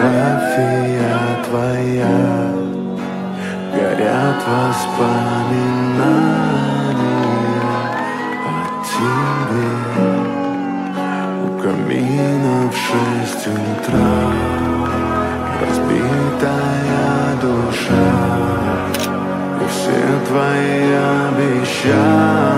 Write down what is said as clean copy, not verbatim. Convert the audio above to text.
фотография твоя, горят воспоминания о тебе. У камина в 6 утра разбитая душа, и все твои обещания